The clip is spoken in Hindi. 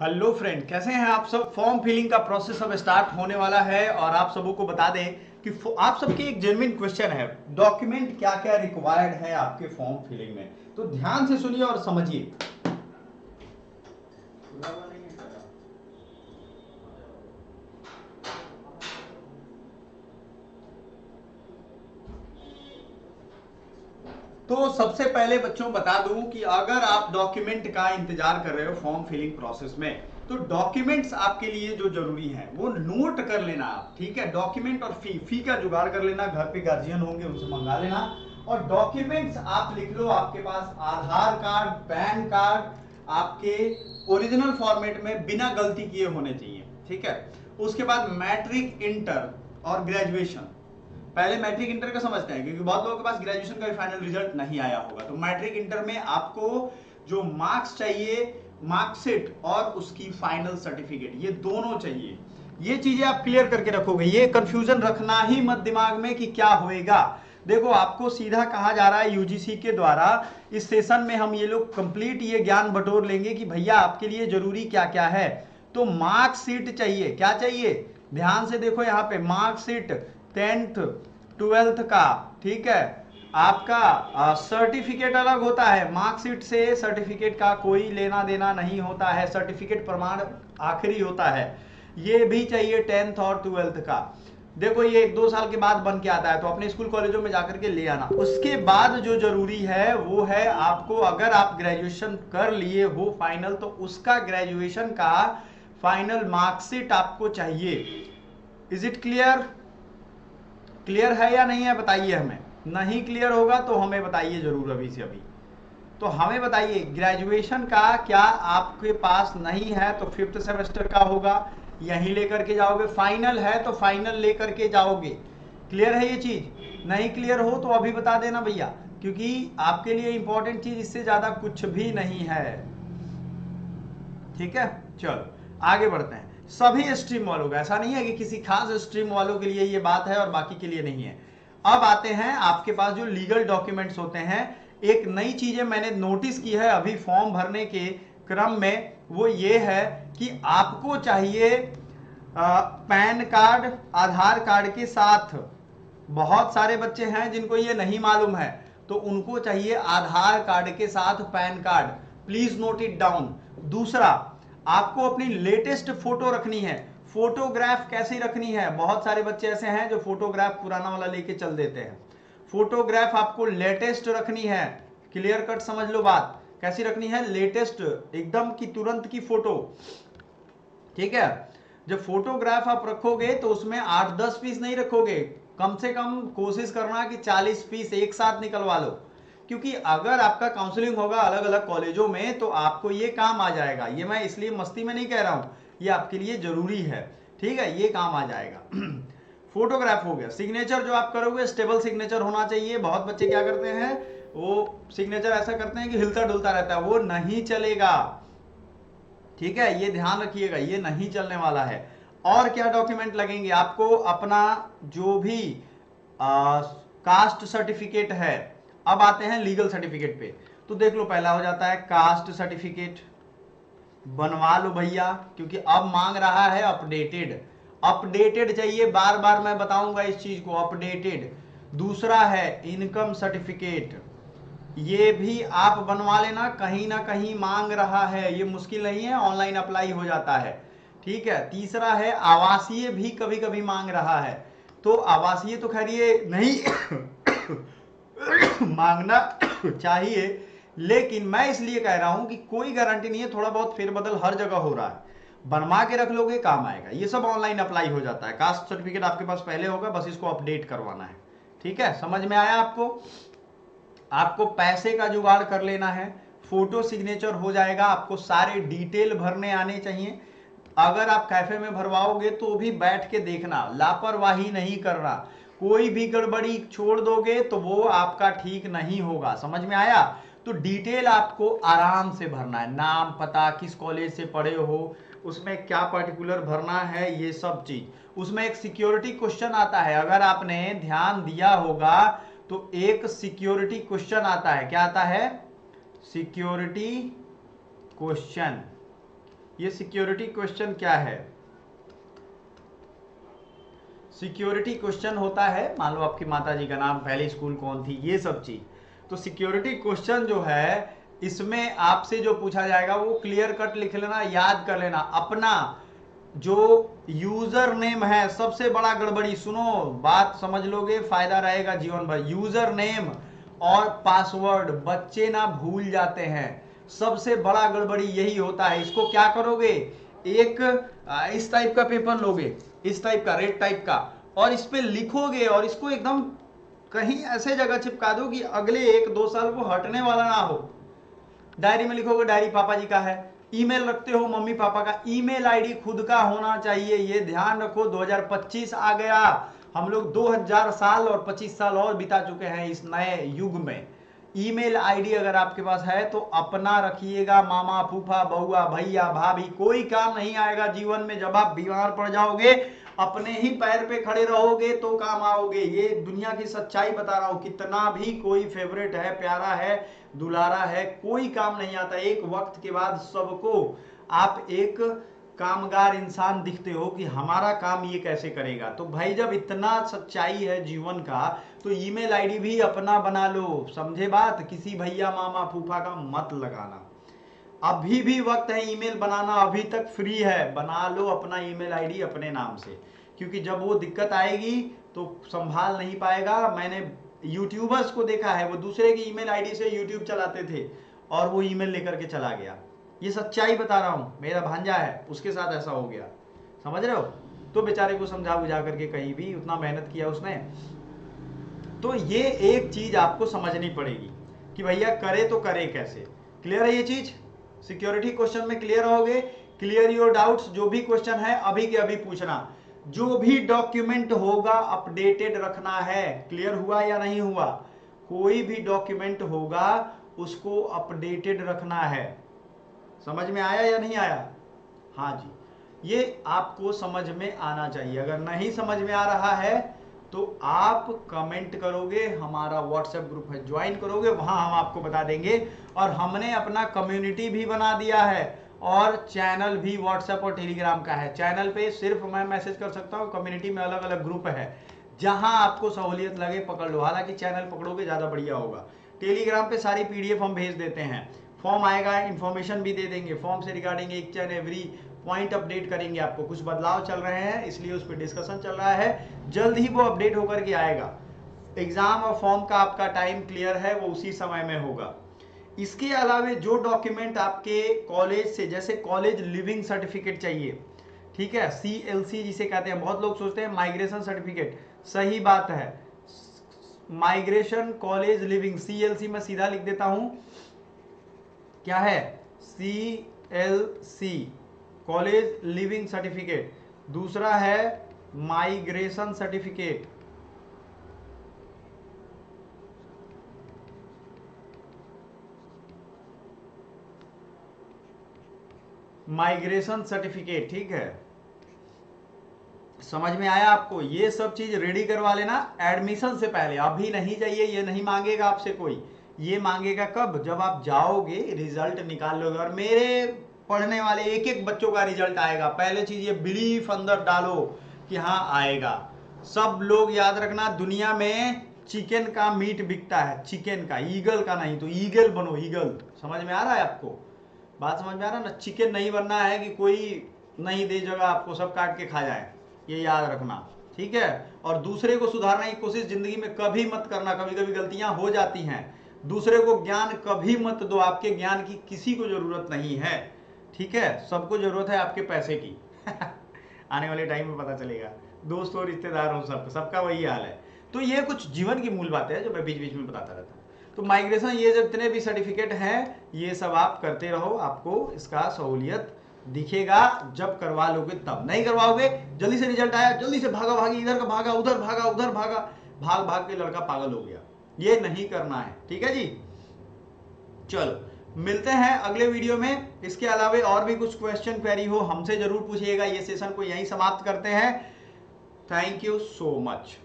हेलो फ्रेंड, कैसे हैं आप सब। फॉर्म फिलिंग का प्रोसेस अब स्टार्ट होने वाला है और आप सबों को बता दें कि आप सबके एक जेन्युइन क्वेश्चन है, डॉक्यूमेंट क्या क्या रिक्वायर्ड है आपके फॉर्म फिलिंग में। तो ध्यान से सुनिए और समझिए। तो सबसे पहले बच्चों बता दूं कि अगर आप डॉक्यूमेंट का इंतजार कर रहे हो फॉर्म फिलिंग प्रोसेस में, तो डॉक्यूमेंट्स आपके लिए जो जरूरी है वो नोट कर लेना आप। ठीक है, डॉक्यूमेंट और फी का जुगाड़ कर लेना, घर पे गार्जियन होंगे उनसे मंगा लेना। और डॉक्यूमेंट्स आप लिख लो, आपके पास आधार कार्ड, पैन कार्ड आपके ओरिजिनल फॉर्मेट में बिना गलती किए होने चाहिए। ठीक है, उसके बाद मैट्रिक, इंटर और ग्रेजुएशन। पहले मैट्रिक इंटर का समझते हैं, क्योंकि बहुत लोगों के पास ग्रेजुएशन का भी फाइनल रिजल्ट नहीं आया होगा। तो मैट्रिक इंटर में आपको जो मार्क्स चाहिए, मार्कशीट और उसकी फाइनल सर्टिफिकेट, ये दोनों चाहिए। ये चीजें आप क्लियर करके रखोगे, ये कंफ्यूजन रखना ही मत दिमाग में कि क्या होएगा। देखो, आपको सीधा कहा जा रहा है यूजीसी के द्वारा, इस सेशन में हम ये लोग कंप्लीट ये ज्ञान बटोर लेंगे कि भैया आपके लिए जरूरी क्या क्या है। तो मार्कशीट चाहिए, क्या चाहिए, ध्यान से देखो यहाँ पे, मार्कशीट 10th 12th का। ठीक है, आपका सर्टिफिकेट अलग होता है, मार्कशीट से सर्टिफिकेट का कोई लेना देना नहीं होता है, सर्टिफिकेट प्रमाण आखिरी होता है। ये भी चाहिए 10th और 12th का। देखो, ये 1-2 साल के बाद बन के आता है, तो अपने स्कूल कॉलेजों में जाकर के ले आना। उसके बाद जो जरूरी है वो है आपको, अगर आप ग्रेजुएशन कर लिए हो फाइनल, तो उसका ग्रेजुएशन का फाइनल मार्कशीट आपको चाहिए। Is it clear? क्लियर है या नहीं है, बताइए हमें। नहीं क्लियर होगा तो हमें बताइए जरूर अभी से अभी। तो हमें बताइए, ग्रेजुएशन का क्या आपके पास नहीं है तो 5th सेमेस्टर का होगा, यहीं लेकर के जाओगे। फाइनल है तो फाइनल लेकर के जाओगे। क्लियर है ये चीज? नहीं क्लियर हो तो अभी बता देना भैया, क्योंकि आपके लिए इंपॉर्टेंट चीज इससे ज्यादा कुछ भी नहीं है। ठीक है, चलो आगे बढ़ते हैं। सभी स्ट्रीम वालों का, ऐसा नहीं है कि किसी खास स्ट्रीम वालों के लिए ये बात है और बाकी के लिए नहीं है। अब आते हैं आपके पास जो लीगल डॉक्यूमेंट्स होते हैं। एक नई चीजें मैंने नोटिस की है अभी फॉर्म भरने के क्रम में, वो ये है कि आपको चाहिए पैन कार्ड आधार कार्ड के साथ। बहुत सारे बच्चे हैं जिनको ये नहीं मालूम है, तो उनको चाहिए आधार कार्ड के साथ pan card. Please note it down. दूसरा, आपको अपनी लेटेस्ट फोटो रखनी है। फोटोग्राफ कैसी रखनी है, बहुत सारे बच्चे ऐसे हैं जो फोटोग्राफ पुराना वाला लेके चल देते हैं। फोटोग्राफ आपको लेटेस्ट रखनी है। क्लियर कट समझ लो बात, कैसी रखनी है, लेटेस्ट, एकदम की तुरंत की फोटो। ठीक है, जब फोटोग्राफ आप रखोगे तो उसमें 8-10 पीस नहीं रखोगे, कम से कम कोशिश करना कि 40 पीस एक साथ निकलवा लो। क्योंकि अगर आपका काउंसलिंग होगा अलग अलग कॉलेजों में तो आपको ये काम आ जाएगा। ये मैं इसलिए मस्ती में नहीं कह रहा हूं, ये आपके लिए जरूरी है। ठीक है, ये काम आ जाएगा। फोटोग्राफ हो गया। सिग्नेचर जो आप करोगे स्टेबल सिग्नेचर होना चाहिए। बहुत बच्चे क्या करते हैं, वो सिग्नेचर ऐसा करते हैं कि हिलता डुलता रहता है, वो नहीं चलेगा। ठीक है, ये ध्यान रखिएगा, ये नहीं चलने वाला है। और क्या डॉक्यूमेंट लगेंगे आपको, अपना जो भी कास्ट सर्टिफिकेट है। अब आते हैं लीगल सर्टिफिकेट पे। तो देख लो, पहला हो जाता है कास्ट सर्टिफिकेट, बनवा लो भैया, क्योंकि अब मांग रहा है अपडेटेड। अपडेटेड चाहिए, बार बार मैं बताऊंगा इस चीज को, अपडेटेड। दूसरा है इनकम सर्टिफिकेट, ये भी आप बनवा लेना, कहीं ना कहीं मांग रहा है, ये मुश्किल नहीं है, ऑनलाइन अप्लाई हो जाता है। ठीक है, तीसरा है आवासीय, भी कभी कभी मांग रहा है। तो आवासीय तो खैर ये नहीं मांगना चाहिए, लेकिन मैं इसलिए कह रहा हूं कि कोई गारंटी नहीं है, थोड़ा बहुत फेरबदल हर जगह हो रहा है, बनवा के रख लोगे काम आएगा। ये सब ऑनलाइन अप्लाई हो जाता है। कास्ट सर्टिफिकेट आपके पास पहले होगा, बस इसको अपडेट करवाना है। ठीक है, समझ में आया आपको? आपको पैसे का जुगाड़ कर लेना है, फोटो सिग्नेचर हो जाएगा, आपको सारे डिटेल भरने आने चाहिए। अगर आप कैफे में भरवाओगे तो भी बैठ के देखना, लापरवाही नहीं करना। कोई भी गड़बड़ी छोड़ दोगे तो वो आपका ठीक नहीं होगा। समझ में आया? तो डिटेल आपको आराम से भरना है, नाम, पता, किस कॉलेज से पढ़े हो, उसमें क्या पर्टिकुलर भरना है, ये सब चीज। उसमें एक सिक्योरिटी क्वेश्चन आता है, अगर आपने ध्यान दिया होगा तो एक सिक्योरिटी क्वेश्चन आता है। क्या आता है? Security question. ये सिक्योरिटी क्वेश्चन क्या है? सिक्योरिटी क्वेश्चन होता है, मान लो आपकी माता जी का नाम, पहले स्कूल कौन थी, ये सब चीज। तो सिक्योरिटी क्वेश्चन जो है इसमें आपसे जो पूछा जाएगा वो क्लियर कट लिख लेना, याद कर लेना। अपना जो यूजर नेम है, सबसे बड़ा गड़बड़ी, सुनो बात समझ लोगे फायदा रहेगा जीवन भर। यूजर नेम और पासवर्ड बच्चे ना भूल जाते हैं, सबसे बड़ा गड़बड़ी यही होता है। इसको क्या करोगे, एक इस टाइप का पेपर लोगे, इस टाइप का रेड टाइप का, और इस पे लिखोगे और इसको एकदम कहीं ऐसे जगह चिपका दो कि अगले 1-2 साल वो हटने वाला ना हो। डायरी में लिखोगे डायरी पापा जी का है, ईमेल रखते हो मम्मी पापा का, ईमेल आईडी खुद का होना चाहिए, ये ध्यान रखो। 2025 आ गया, हम लोग 2000 साल और 25 साल और बिता चुके हैं इस नए युग में। ईमेल आईडी अगर आपके पास है तो अपना रखिएगा, मामा फूफा बउआ भैया भाभी कोई काम नहीं आएगा जीवन में। जब आप बीमार पड़ जाओगे अपने ही पैर पे खड़े रहोगे तो काम आओगे। ये दुनिया की सच्चाई बता रहा हूं, कितना भी कोई फेवरेट है, प्यारा है, दुलारा है, कोई काम नहीं आता। एक वक्त के बाद सबको आप एक कामगार इंसान दिखते हो कि हमारा काम ये कैसे करेगा। तो भाई जब इतना सच्चाई है जीवन का तो ईमेल आईडी भी अपना बना लो, समझे बात? किसी भैया मामा फूफा का मत लगाना। अभी भी वक्त है ईमेल बनाना, अभी तक फ्री है, बना लो अपना ईमेल आईडी अपने नाम से, क्योंकि जब वो दिक्कत आएगी तो संभाल नहीं पाएगा। मैंने यूट्यूबर्स को देखा है, वो दूसरे की ईमेल आईडी से यूट्यूब चलाते थे और वो ईमेल लेकर के चला गया। ये सच्चाई बता रहा हूं, मेरा भांजा है उसके साथ ऐसा हो गया, समझ रहे हो? तो बेचारे को समझा बुझा करके, कहीं भी उतना मेहनत किया उसने। तो ये एक चीज आपको समझनी पड़ेगी कि भैया करे तो करे कैसे। क्लियर है ये चीज? सिक्योरिटी क्वेश्चन में क्लियर रहोगे? Clear your doubts? जो भी क्वेश्चन है अभी के अभी पूछना। जो भी डॉक्यूमेंट होगा अपडेटेड रखना है। क्लियर हुआ या नहीं हुआ? कोई भी डॉक्यूमेंट होगा उसको अपडेटेड रखना है। समझ में आया या नहीं आया? हाँ जी, ये आपको समझ में आना चाहिए। अगर नहीं समझ में आ रहा है तो आप कमेंट करोगे, हमारा व्हाट्सएप ग्रुप है ज्वाइन करोगे, वहां हम आपको बता देंगे। और हमने अपना कम्युनिटी भी बना दिया है और चैनल भी व्हाट्सएप और टेलीग्राम का है। चैनल पे सिर्फ मैं मैसेज कर सकता हूँ, कम्युनिटी में अलग अलग ग्रुप है, जहां आपको सहूलियत लगे पकड़ लो। हालांकि चैनल पकड़ोगे ज्यादा बढ़िया होगा। टेलीग्राम पे सारी पीडीएफ हम भेज देते हैं, फॉर्म आएगा, इंफॉर्मेशन भी दे देंगे, फॉर्म से regarding each and every point update करेंगे आपको। कुछ बदलाव चल रहे हैं इसलिए उस पर डिस्कशन चल रहा है, जल्द ही वो अपडेट होकर के आएगा। एग्जाम और फॉर्म का आपका टाइम क्लियर है, वो उसी समय में होगा। इसके अलावा जो डॉक्यूमेंट आपके कॉलेज से, जैसे कॉलेज लिविंग सर्टिफिकेट चाहिए, ठीक है, CLC जिसे कहते हैं, बहुत लोग सोचते हैं माइग्रेशन सर्टिफिकेट, सही बात है, माइग्रेशन कॉलेज लिविंग, CLC में सीधा लिख देता हूं, क्या है? CLC college leaving certificate. दूसरा है माइग्रेशन सर्टिफिकेट। माइग्रेशन सर्टिफिकेट, ठीक है, समझ में आया आपको? ये सब चीज रेडी करवा लेना एडमिशन से पहले, अभी नहीं चाहिए, ये नहीं मांगेगा आपसे कोई। ये मांगेगा कब? जब आप जाओगे, रिजल्ट निकाल लोगे और मेरे पढ़ने वाले एक एक बच्चों का रिजल्ट आएगा। पहले चीज ये बिलीफ अंदर डालो कि हाँ आएगा। सब लोग याद रखना, दुनिया में चिकन का मीट बिकता है, चिकन का, ईगल का नहीं। तो ईगल बनो, ईगल। समझ में आ रहा है आपको? बात समझ में आ रहा है ना? चिकन नहीं बनना है कि कोई नहीं दे जगह आपको सब काट के खा जाए, ये याद रखना, ठीक है? और दूसरे को सुधारने की कोशिश जिंदगी में कभी मत करना, कभी कभी गलतियां हो जाती हैं। दूसरे को ज्ञान कभी मत दो, आपके ज्ञान की किसी को जरूरत नहीं है, ठीक है? सबको जरूरत है आपके पैसे की। आने वाले टाइम में पता चलेगा, दोस्त और रिश्तेदार हो, सबका वही हाल है। तो ये कुछ जीवन की मूल बातें हैं जो मैं बीच बीच में बताता रहता हूँ। तो माइग्रेशन, ये जितने भी सर्टिफिकेट हैं ये सब आप करते रहो, आपको इसका सहूलियत दिखेगा जब करवा लोगे तब। नहीं करवाओगे, जल्दी से रिजल्ट आया, जल्दी से भागा भागी, इधर का भागा, उधर भागा, उधर भागा, भाग भाग के लड़का पागल हो गया। ये नहीं करना है, ठीक है जी? चलो मिलते हैं अगले वीडियो में। इसके अलावा और भी कुछ क्वेश्चन क्वेरी हो हमसे जरूर पूछिएगा। ये सेशन को यहीं समाप्त करते हैं। Thank you so much.